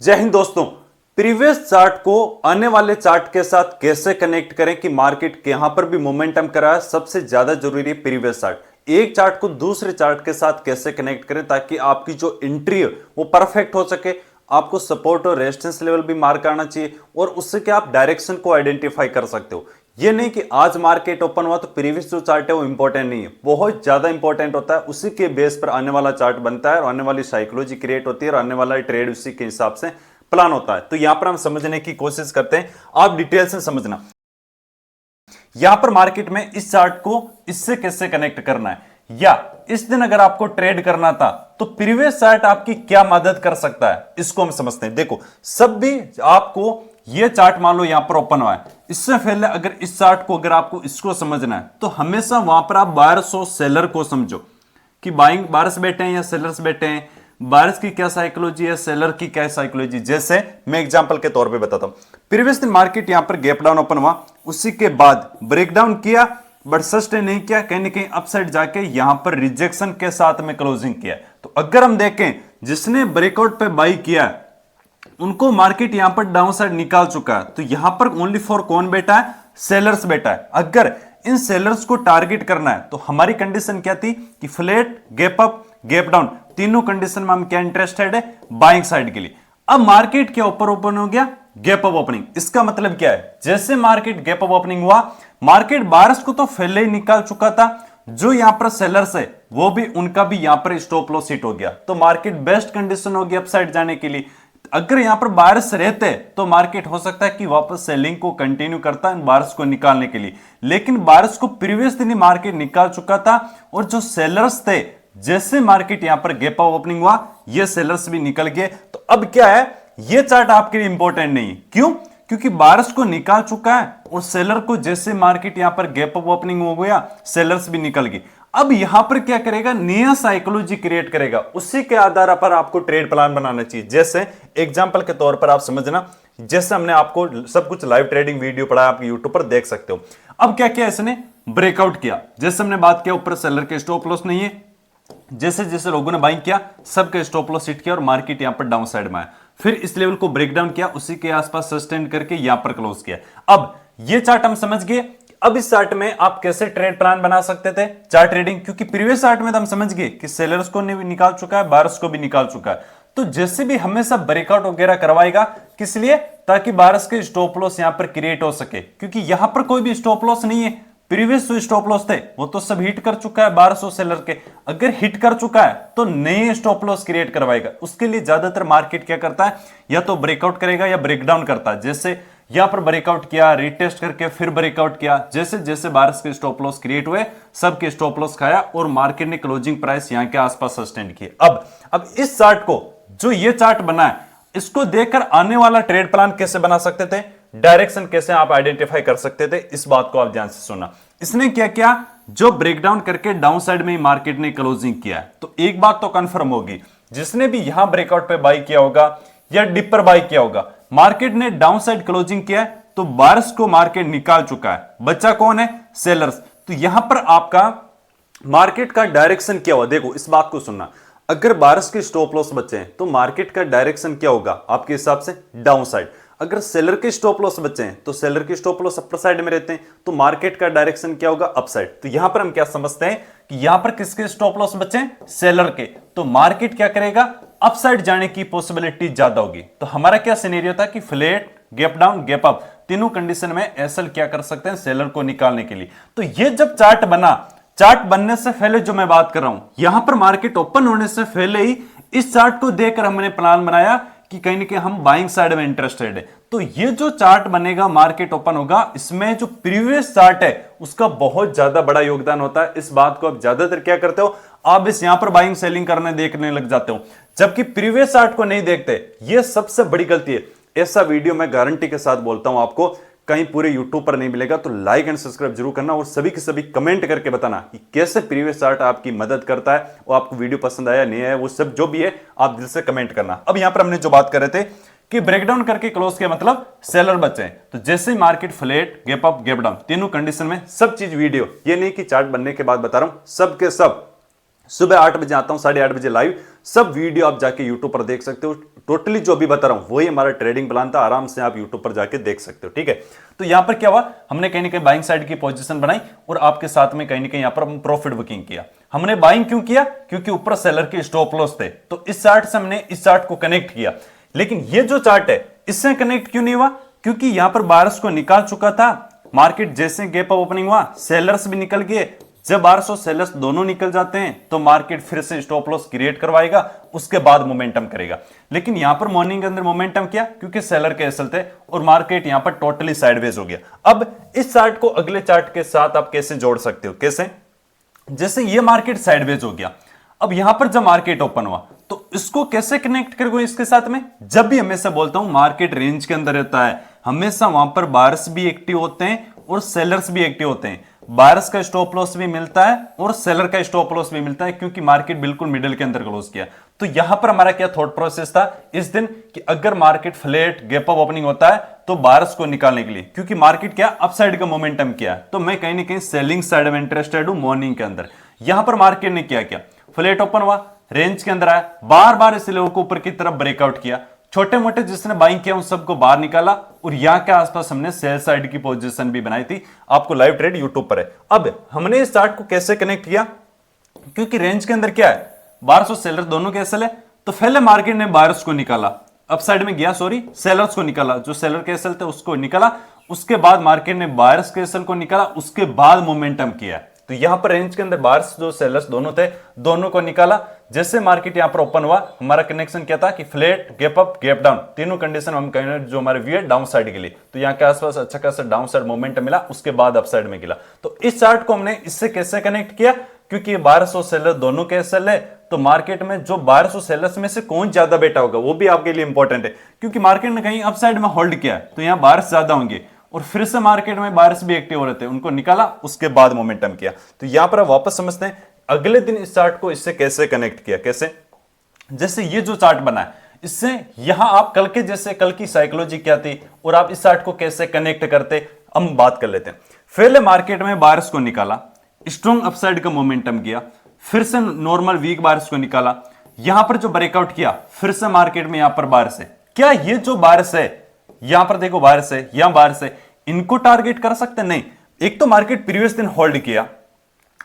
जय हिंद दोस्तों। Previous chart को आने वाले चार्ट के साथ कैसे कनेक्ट करें कि मार्केट यहां पर भी मोमेंटम कराए, सबसे ज्यादा जरूरी है प्रीवियस चार्ट। एक चार्ट को दूसरे चार्ट के साथ कैसे कनेक्ट करें ताकि आपकी जो एंट्री है वो परफेक्ट हो सके। आपको सपोर्ट और रेजिस्टेंस लेवल भी मार्क आना चाहिए और उससे क्या आप डायरेक्शन को आइडेंटिफाई कर सकते हो। ये नहीं कि आज मार्केट ओपन हुआ तो प्रीवियस जो चार्ट है वो इंपॉर्टेंट नहीं है, बहुत ज्यादा इंपॉर्टेंट होता है। उसी के बेस पर आने वाला चार्ट बनता है और आने वाली साइकोलॉजी क्रिएट होती है और आने वाला ट्रेड उसी के हिसाब से प्लान होता है। तो यहां पर हम समझने की कोशिश करते हैं, आप डिटेल से समझना। यहां पर मार्केट में इस चार्ट को इससे कैसे कनेक्ट करना है, या इस दिन अगर आपको ट्रेड करना था तो प्रीवियस चार्ट आपकी क्या मदद कर सकता है, इसको हम समझते हैं। देखो, सब भी आपको ये चार्ट मान लो यहां पर ओपन हुआ है, इससे पहले अगर इस चार्ट को अगर आपको इसको समझना है तो हमेशा वहां पर आप बायर्स और सेलर को समझो कि बाइंग बायर्स बैठे हैं या सेलर्स बैठे हैं, बायर्स की क्या साइकोलॉजी है, सेलर की क्या साइकोलॉजी। जैसे मैं एग्जांपल के तौर पे बताता हूं, प्रीवियस दिन मार्केट यहां पर गैप डाउन ओपन हुआ, उसी के बाद ब्रेकडाउन किया बट सस्टेन नहीं किया, कहीं ना कहीं अपसाइड जाके यहां पर रिजेक्शन के साथ में क्लोजिंग किया। तो अगर हम देखें जिसने ब्रेकआउट पे बाई किया उनको मार्केट यहां पर डाउन साइड निकाल चुका है, तो यहां पर ओनली फॉर कौन बैठा है, सेलर्स बैठा है। अगर इन सेलर्स को टारगेट करना है तो हमारी कंडीशन क्या थी कि flat gap up gap down, तीनों कंडीशन में हम क्या इंटरेस्टेड है, बाइंग साइड के लिए। अब मार्केट क्या ऊपर ओपन हो गया, गैप अप ओपनिंग। इसका मतलब क्या है, जैसे मार्केट गैप अप ओपनिंग हुआ, मार्केट बायर्स को तो पहले ही निकाल चुका था, जो यहां पर सेलर्स है वो भी उनका भी यहां पर स्टॉप लॉस हिट हो गया, तो मार्केट बेस्ट कंडीशन होगी अपसाइड जाने के लिए। अगर यहां पर बायर्स रहते तो मार्केट हो सकता है कि वापस सेलिंग को कंटिन्यू करता है बायर्स को निकालने के लिए, लेकिन बायर्स को प्रीवियस दिन ही मार्केट निकाल चुका था और जो सेलर्स थे जैसे मार्केट यहां पर गैप अप ओपनिंग हुआ ये सेलर्स भी निकल गए। तो अब क्या है, ये चार्ट आपके लिए इंपॉर्टेंट नहीं है। क्यों? क्योंकि बायर्स को निकाल चुका है और सेलर को जैसे मार्केट यहां पर गैप अप ओपनिंग हो गया, सेलर्स भी निकल गए। अब यहां पर क्या करेगा, नया साइकोलॉजी क्रिएट करेगा, उसी के आधार पर आपको ट्रेड प्लान बनाना चाहिए। जैसे एग्जांपल के तौर पर आप समझना, जैसे हमने आपको सब कुछ लाइव ट्रेडिंग वीडियो पढ़ा, आप यूट्यूब पर देख सकते हो। अब क्या किया, इसने ब्रेकआउट किया, जैसे हमने बात किया ऊपर सेलर के स्टॉप लॉस नहीं है, जैसे जैसे लोगों ने बाइंग किया सबके स्टॉप लॉस हिट किया और मार्केट यहां पर डाउन साइड में आया, फिर इस लेवल को ब्रेक डाउन किया, उसी के आसपास सस्टेन करके यहां पर क्लोज किया। अब ये चार्ट हम समझ गए। अब इस चार्ट में आप कैसे ट्रेड प्लान बना सकते थे, चार्ट ट्रेडिंग, क्योंकि प्रीवियस चार्ट में तो हम समझ गए कि सेलर्स को निकाल चुका है, बायर्स को भी निकाल चुका है। तो जैसे भी हमेशा ब्रेकआउट वगैरह करवाएगा, किस लिए, ताकि बायर्स के स्टॉप लॉस यहां पर क्रिएट हो सके, क्योंकि यहां पर कोई भी स्टॉप लॉस नहीं है। प्रीवियस जो स्टॉप लॉस थे वो तो सब हिट कर चुका है बायर्स और सेलर के, अगर हिट कर चुका है तो नए स्टॉप लॉस क्रिएट करवाएगा। उसके लिए ज्यादातर मार्केट क्या करता है, या तो ब्रेकआउट करेगा या ब्रेकडाउन करता है। जैसे यहां पर ब्रेकआउट किया, रिटेस्ट करके फिर ब्रेकआउट किया, जैसे जैसे बायर्स के स्टॉप लॉस क्रिएट हुए सबके स्टॉप लॉस खाया और मार्केट ने क्लोजिंग प्राइस यहां के आसपास सस्टेन किए। अब इस चार्ट को, जो ये चार्ट बना है, इसको देखकर आने वाला ट्रेड प्लान कैसे बना सकते थे, डायरेक्शन कैसे आप आइडेंटिफाई कर सकते थे, इस बात को आप ध्यान से सुनना। इसने क्या किया, जो ब्रेकडाउन करके डाउन साइड में मार्केट ने क्लोजिंग किया है, तो एक बात तो कंफर्म होगी, जिसने भी यहां ब्रेकआउट पे बाई किया होगा या डिप पर बाई किया होगा, मार्केट ने डाउन साइड क्लोजिंग किया है तो बायर्स को मार्केट निकाल चुका है, बच्चा कौन है, सेलर्स। तो यहां पर आपका मार्केट का डायरेक्शन क्या हुआ, देखो इस बात को सुनना। अगर बायर्स के स्टॉप लॉस बचे हैं तो मार्केट का डायरेक्शन क्या होगा आपके हिसाब से, डाउन साइड। अगर सेलर के स्टॉप लॉस बचे हैं तो सेलर के स्टॉप लॉस अपर साइड में रहते हैं, तो मार्केट का डायरेक्शन क्या होगा, अपसाइड। तो यहां पर हम क्या समझते हैं कि यहां पर किसके स्टॉप लॉस बचे हैं, सेलर के, तो मार्केट क्या करेगा, अपसाइड जाने की पॉसिबिलिटी ज्यादा होगी। तो हमारा क्या सिनेरियो था कि flat gap down gap up, तीनों कंडीशन में एसएल क्या कर सकते हैं, सेलर को निकालने के लिए। तो ये जब चार्ट बना, चार्ट बनने से पहले जो मैं बात कर रहा हूं, यहां पर मार्केट ओपन होने से पहले ही इस चार्ट को देखकर हमने प्लान बनाया कि कहीं ना कहीं हम बाइंग साइड में इंटरेस्टेड है। तो ये जो चार्ट बनेगा, मार्केट ओपन होगा, इसमें जो प्रीवियस चार्ट है उसका बहुत ज्यादा बड़ा योगदान होता है। इस बात को आप ज्यादातर क्या करते हो, आप इस यहां पर बाइंग सेलिंग करने देखने लग जाते हो, जबकि प्रीवियस चार्ट को नहीं देखते। ये सबसे बड़ी गलती है। ऐसा वीडियो मैं गारंटी के साथ बोलता हूं आपको कहीं पूरे यूट्यूब पर नहीं मिलेगा, तो लाइक एंड सब्सक्राइब जरूर करना और सभी के सभी कमेंट करके बताना कि कैसे प्रीवियस चार्ट आपकी मदद करता है, और आपको वीडियो पसंद आया नहीं आया, वो सब जो भी है आप दिल से कमेंट करना। अब यहां पर हमने जो बात कर रहे थे कि ब्रेकडाउन करके क्लोज के मतलब सेलर बचे हैं, तो जैसे ही market flat gap up gap down, तीनों कंडीशन में सब चीज वीडियो, ये नहीं कि चार्ट बनने के बाद बता रहा हूं, सब के सब सुबह 8 बजे आता हूं, 8:30 बजे लाइव, सब वीडियो आप जाके यूट्यूब पर देख सकते हो। टोटली जो अभी बता रहा हूं वही हमारा ट्रेडिंग प्लान था, आराम से आप यूट्यूब पर जाके देख सकते हो। ठीक है, तो यहां पर क्या हुआ, हमने कहीं ना कहीं बाइंग साइड की पोजीशन बनाई और आपके साथ में कहीं ना कहीं यहां पर हम प्रॉफिट बुकिंग किया। हमने बाइंग क्यों किया, क्योंकि ऊपर सेलर के स्टॉप लॉस थे, तो इस चार्ट से हमने इस चार्ट को कनेक्ट किया। लेकिन ये जो चार्ट है इससे कनेक्ट क्यों नहीं हुआ, क्योंकि यहां पर बायर्स को निकाल चुका था। मार्केट जैसे गैप अप ओपनिंग हुआ, सेलर्स भी निकल गए। जब बायर्स और सेलर्स दोनों निकल जाते हैं तो मार्केट फिर से स्टॉप लॉस क्रिएट करवाएगा, उसके बाद मोमेंटम करेगा। लेकिन यहां पर मॉर्निंग के अंदर मोमेंटम किया क्योंकि सेलर के एसल थे और मार्केट यहां पर टोटली साइडवेज हो गया। अब इस चार्ट को अगले चार्ट के साथ आप कैसे जोड़ सकते हो, कैसे, जैसे ये मार्केट साइडवेज हो गया, अब यहां पर जब मार्केट ओपन हुआ तो इसको कैसे कनेक्ट करोगे इसके साथ में। जब भी हमेशा बोलता हूं मार्केट रेंज के अंदर रहता है, हमेशा वहां पर बायर्स भी एक्टिव होते हैं और सेलर्स भी एक्टिव होते हैं। बायर्स का स्टॉप लॉस भी मिलता है और सेलर का स्टॉप लॉस भी मिलता है, क्योंकि मार्केट बिल्कुल मिडिल के अंदर क्लोज किया। तो यहां पर हमारा क्या थॉट प्रोसेस था इस दिन कि अगर market flat gap up opening होता है तो बायर्स को निकालने के लिए, क्योंकि मार्केट क्या अपसाइड का मोमेंटम किया, तो मैं कहीं ना कहीं सेलिंग साइड में इंटरेस्टेड हूं मॉर्निंग के अंदर। यहां पर मार्केट ने क्या किया, फ्लैट ओपन हुआ, रेंज के अंदर आया, बार बार इस लेवल को ऊपर की तरफ ब्रेकआउट किया, छोटे मोटे जिसने बाइंग किया उन सबको बाहर निकाला और यहां के आसपास हमने सेल साइड की पोजीशन भी बनाई थी। आपको लाइव ट्रेड यूट्यूब पर है। अब हमने इस चार्ट को कैसे कनेक्ट किया, क्योंकि रेंज के अंदर क्या है, बायर्स और सेलर दोनों के एसल है, तो पहले मार्केट ने बायर्स को निकाला, अपसाइड में गया, सॉरी सेलर्स को निकाला, जो सेलर के एसल थे उसको निकाला, उसके बाद मार्केट ने बायर्स के एसल को निकाला, उसके बाद मोमेंटम किया। तो यहां पर रेंज के अंदर बायर्स जो सेलर्स दोनों थे, दोनों को निकाला। जैसे मार्केट यहां पर ओपन हुआ, हमारा कनेक्शन क्या था कि flat gap up gap down, तीनों कंडीशन हम कहेंगे जो हमारे व्यू है डाउन साइड के लिए। तो यहां के आसपास अच्छा खासा डाउन साइड मोमेंटम मिला, उसके बाद अप साइड में गिरा। तो इस चार्ट को हमने इससे कैसे कनेक्ट किया, क्योंकि बायर्स और सेलर दोनों के एसल है, तो मार्केट में जो बायर्स और सेलर्स में से कौन ज्यादा बेटा होगा वो भी आपके लिए इंपॉर्टेंट है, क्योंकि मार्केट ने कहीं अप साइड में होल्ड किया है तो यहां बायर्स ज्यादा होंगे और फिर से मार्केट में बायर्स भी एक्टिव हो रहे थे, उनको निकाला, उसके बाद मोमेंटम किया। तो यहां पर आप वापस समझते हैं अगले दिन इस चार्ट को इससे कैसे कनेक्ट किया, कैसे, जैसे ये जो चार्ट बना है इससे यहां आप कल के जैसे कल की साइकोलॉजी क्या थी और आप इस चार्ट को कैसे कनेक्ट करते, हम बात कर लेते हैं। पहले मार्केट में बायर्स को निकाला, स्ट्रॉन्ग अपसाइड का मोमेंटम किया, फिर से नॉर्मल वीक बायर्स को निकाला, यहां पर जो ब्रेकआउट किया, फिर से मार्केट में यहां पर बायर्स है। क्या ये जो बायर्स है, यहां पर देखो बायर्स है, यहां बायर्स है, इनको टारगेट कर सकते नहीं। एक तो मार्केट प्रीवियस दिन होल्ड किया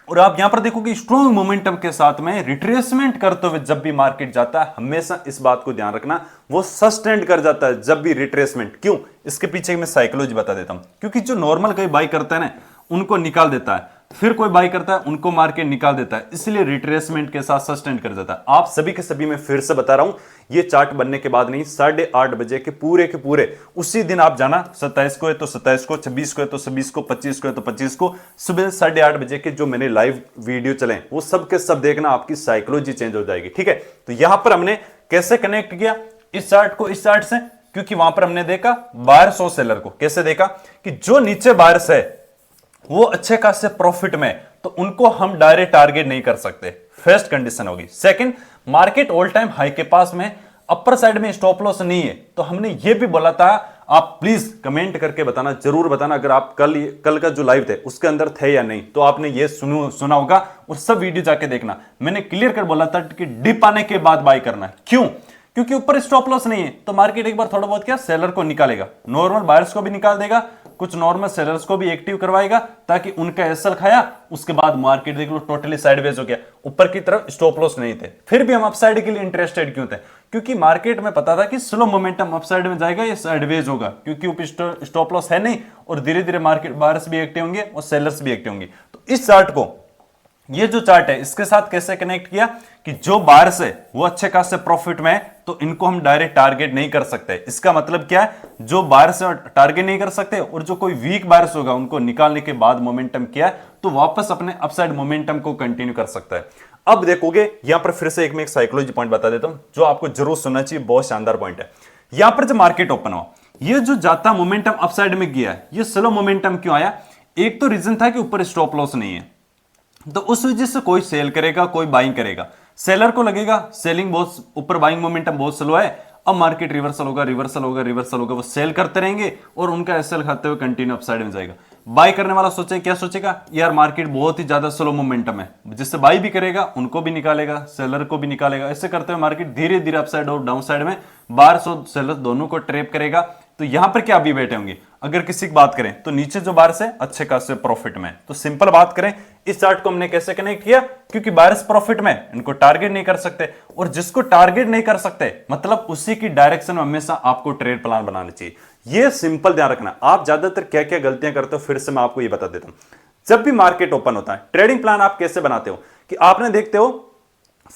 और आप यहां पर देखोगे स्ट्रॉन्ग मोमेंटम के साथ में रिट्रेसमेंट करते हुए जब भी मार्केट जाता है, हमेशा इस बात को ध्यान रखना वो सस्टेंड कर जाता है जब भी रिट्रेसमेंट। क्यों, इसके पीछे मैं साइकोलॉजी बता देता हूं। क्योंकि जो नॉर्मल कोई बाई करता है ना उनको निकाल देता है, फिर कोई बाई करता है उनको मार्केट निकाल देता है, इसलिए रिट्रेसमेंट के साथ सस्टेंड कर जाता है। आप सभी के सभी मैं फिर से बता रहा हूं, ये चार्ट बनने के बाद नहीं, 8:30 बजे के पूरे उसी दिन आप जाना, 27 को है तो 27 को, 26 को है तो 26 को, 25 को है तो 25 को, सुबह 8:30 बजे के जो मैंने लाइव वीडियो चले वो सब के सब देखना, आपकी साइकोलॉजी चेंज हो जाएगी। ठीक है, तो यहां पर हमने कैसे कनेक्ट किया इस चार्ट को इस चार्ट से, क्योंकि वहां पर हमने देखा बायर्स और सेलर को। कैसे देखा कि जो नीचे बायर्स है वो अच्छे खासे प्रॉफिट में, तो उनको हम डायरेक्ट टारगेट नहीं कर सकते, फर्स्ट कंडीशन होगी। Second, market all time high के पास में, अपर साइड में स्टॉप लॉस नहीं है, तो हमने ये भी बोला था, आप प्लीज कमेंट करके बताना, जरूर बताना अगर आप कल का जो लाइव थे उसके अंदर थे या नहीं, तो आपने ये सुना होगा और सब वीडियो जाके देखना। मैंने क्लियर कर बोला था कि डिप आने के बाद बाय करना है। क्यों, क्योंकि ऊपर स्टॉप लॉस नहीं है, तो मार्केट एक बार थोड़ा बहुत क्या सेलर को निकालेगा, नॉर्मल बायर्स को भी निकाल देगा, कुछ नॉर्मल सेलर्स को भी एक्टिव करवाएगा ताकि उनका एसएल खाया, उसके बाद मार्केट देख लो टोटली साइडवेज हो गया, ऊपर की तरफ स्टॉप लॉस नहीं थे। फिर भी हम अपसाइड के लिए इंटरेस्टेड क्यों थे, क्योंकि मार्केट में पता था कि स्लो मोमेंटम अपसाइड में जाएगा या साइडवेज होगा, क्योंकि ऊपर स्टॉप लॉस है नहीं और धीरे धीरे मार्केट बायर्स भी एक्टिव होंगे और सेलर्स भी एक्टिव होंगे। तो इस चार्ट को, ये जो चार्ट है इसके साथ कैसे कनेक्ट किया कि जो बायर्स है वो अच्छे खासे प्रॉफिट में है, तो इनको हम डायरेक्ट टारगेट नहीं कर सकते। इसका मतलब क्या है, जो बायर्स टारगेट नहीं कर सकते और जो कोई वीक बायर्स होगा उनको निकालने के बाद मोमेंटम किया तो वापस अपने अपसाइड मोमेंटम को कंटिन्यू कर सकता है। अब देखोगे यहां पर फिर से मैं एक साइकोलॉजी पॉइंट बता देता हूं जो आपको जरूर सुनना चाहिए, बहुत शानदार पॉइंट है। यहां पर जब मार्केट ओपन हुआ, ये जो जाता मोमेंटम अपसाइड में गया है, ये स्लो मोमेंटम क्यों आया, एक तो रीजन था कि ऊपर स्टॉप लॉस नहीं है, तो उस वजह से कोई सेल करेगा कोई बाइंग करेगा, सेलर को लगेगा सेलिंग बहुत ऊपर, बाइंग मोमेंटम बहुत स्लो है, अब मार्केट रिवर्सल होगा, वो सेल करते रहेंगे और उनका एसएल खाते हुए कंटिन्यू अपसाइड में जाएगा। बाय करने वाला सोचे क्या सोचेगा, यार मार्केट बहुत ही ज्यादा स्लो मोमेंटम है, जिससे बाय भी करेगा उनको भी निकालेगा, सेलर को भी निकालेगा। ऐसे करते हुए मार्केट धीरे धीरे अपसाइड और डाउन साइड में बायर्स और सेलर दोनों को ट्रैप करेगा। तो यहां पर क्या अभी बैठे होंगे, अगर किसी की बात करें तो नीचे जो बायर्स है अच्छे खासे प्रॉफिट में। तो सिंपल बात करें, इस चार्ट को हमने कैसे कनेक्ट किया, क्योंकि बायर्स प्रॉफिट में, इनको टारगेट नहीं कर सकते, और जिसको टारगेट नहीं कर सकते मतलब उसी की डायरेक्शन में हमेशा आपको ट्रेड प्लान बनाना चाहिए। ये सिंपल ध्यान रखना। आप ज्यादातर क्या क्या गलतियां करते हो, फिर से मैं आपको ये बता देता हूं। जब भी मार्केट ओपन होता है, ट्रेडिंग प्लान आप कैसे बनाते हो कि आपने देखते हो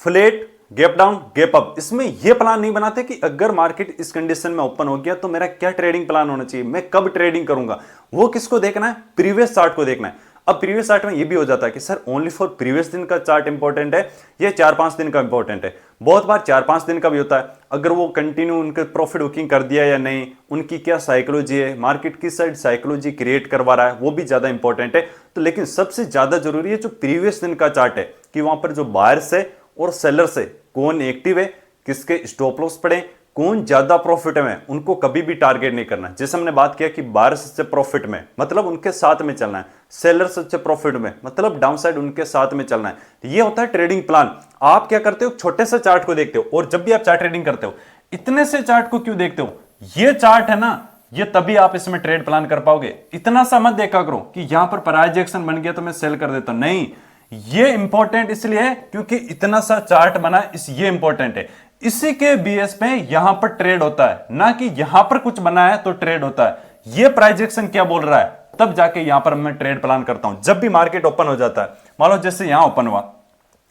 flat, gap down, gap up, इसमें यह प्लान नहीं बनाते कि अगर मार्केट इस कंडीशन में ओपन हो गया तो मेरा क्या ट्रेडिंग प्लान होना चाहिए, मैं कब ट्रेडिंग करूंगा। वो किसको देखना है, प्रीवियस चार्ट को देखना है। अब प्रीवियस चार्ट में यह भी हो जाता है कि सर ओनली फॉर प्रीवियस दिन का चार्ट इंपॉर्टेंट है या 4-5 दिन का इंपॉर्टेंट है। बहुत बार 4-5 दिन का भी होता है, अगर वो कंटिन्यू उनके प्रॉफिट बुकिंग कर दिया या नहीं, उनकी क्या साइकोलॉजी है, मार्केट किस साइड साइकोलॉजी क्रिएट करवा रहा है, वो भी ज्यादा इंपॉर्टेंट है। तो लेकिन सबसे ज्यादा जरूरी है जो प्रीवियस दिन का चार्ट है, कि वहां पर जो बायर्स है और सेलर्स है कौन एक्टिव है, किसके स्टॉप लॉस पड़े, कौन ज्यादा प्रॉफिट में, उनको कभी भी टारगेट नहीं करना। जैसे हमने बात किया कि बायर्स से प्रॉफिट में मतलब उनके साथ में चलना है, सेलर्स से प्रॉफिट में मतलब डाउन साइड उनके साथ में चलना है। ये होता है ट्रेडिंग प्लान। आप क्या करते हो, छोटे से चार्ट को देखते हो, और जब भी आप चार्ट ट्रेडिंग करते हो इतने से चार्ट को क्यों देखते हो, ये चार्ट है ना, ये तभी आप इसमें ट्रेड प्लान कर पाओगे। इतना सा मत देखा करो कि यहां पर प्राइस एक्शन बन गया तो मैं सेल कर देता हूं, नहीं। ये इंपॉर्टेंट इसलिए है क्योंकि इतना सा चार्ट बना, ये इंपॉर्टेंट है। इसी के बीएस पे यहां पर ट्रेड होता है, ना कि यहां पर कुछ बना है तो ट्रेड होता है। ये प्राइस एक्शन क्या बोल रहा है, तब जाके यहां पर मैं ट्रेड प्लान करता हूं। जब भी मार्केट ओपन हो जाता है, मान लो जैसे यहां ओपन हुआ,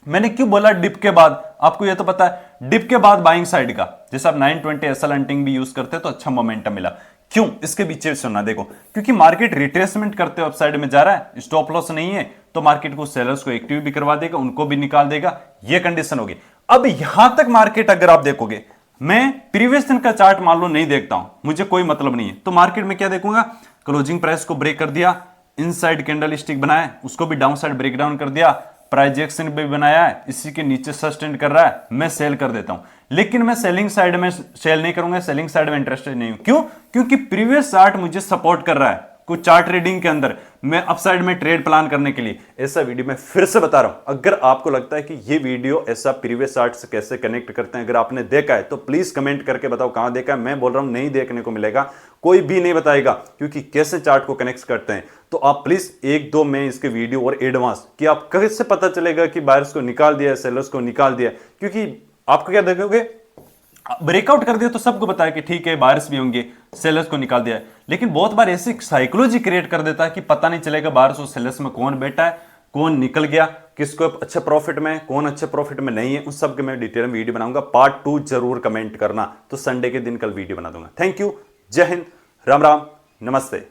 मैंने क्यों बोला डिप के बाद, आपको यह तो पता है डिप के बाद बाइंग साइड का, जैसे आप 920 एसएल हंटिंग भी यूज करते तो अच्छा मोमेंटम मिला। क्यों, इसके पीछे सुनना, देखो क्योंकि मार्केट रिट्रेसमेंट करते हुए अपसाइड में जा रहा है, स्टॉप लॉस नहीं है, तो मार्केट को सेलर्स को एक्टिव भी करवा देगा, उनको भी निकाल देगा, ये कंडीशन होगी। अब यहां तक मार्केट अगर आप देखोगे, मैं प्रीवियस दिन का चार्ट मान लो नहीं देखता हूं, मुझे कोई मतलब नहीं है, तो मार्केट में क्या देखूंगा, क्लोजिंग प्राइस को ब्रेक कर दिया, इनसाइड कैंडल स्टिक बनाया, उसको भी डाउन साइड ब्रेक डाउन कर दिया, प्राइस एक्शन भी बनाया है, इसी के नीचे सस्टेन कर रहा है, मैं सेल कर देता हूं। लेकिन मैं सेलिंग साइड में सेल नहीं करूंगा, सेलिंग साइड में इंटरेस्टेड नहीं हूं। क्यों, क्योंकि प्रीवियस चार्ट मुझे सपोर्ट कर रहा है कुछ चार्ट ट्रेडिंग के अंदर, मैं अपसाइड में ट्रेड प्लान करने के लिए। ऐसा वीडियो मैं फिर से बता रहा हूं, अगर आपको लगता है कि ये वीडियो ऐसा प्रीवियस चार्ट से कैसे कनेक्ट करते हैं, अगर आपने देखा है तो प्लीज कमेंट करके बताओ कहां देखा है। मैं बोल रहा हूं नहीं देखने को मिलेगा, कोई भी नहीं बताएगा, क्योंकि कैसे चार्ट को कनेक्ट करते हैं। तो आप प्लीज 1-2 में इसके वीडियो और एडवांस कि आप कैसे पता चलेगा कि बायर्स को निकाल दिया, सेलर्स को निकाल दिया, क्योंकि आपको क्या देखोगे, ब्रेकआउट कर दिया तो सबको बताया कि ठीक है बायर्स भी होंगे, सेलर्स को निकाल दिया है। लेकिन बहुत बार ऐसी साइकोलॉजी क्रिएट कर देता है कि पता नहीं चलेगा बायर्स और सेलर्स में कौन बैठा है, कौन निकल गया, किसको अच्छे प्रॉफिट में, कौन अच्छे प्रॉफिट में नहीं है। उस सब के मैं डिटेल में वीडियो बनाऊंगा, पार्ट 2 जरूर कमेंट करना, तो संडे के दिन कल वीडियो बना दूंगा। थैंक यू, जय हिंद, राम राम, नमस्ते।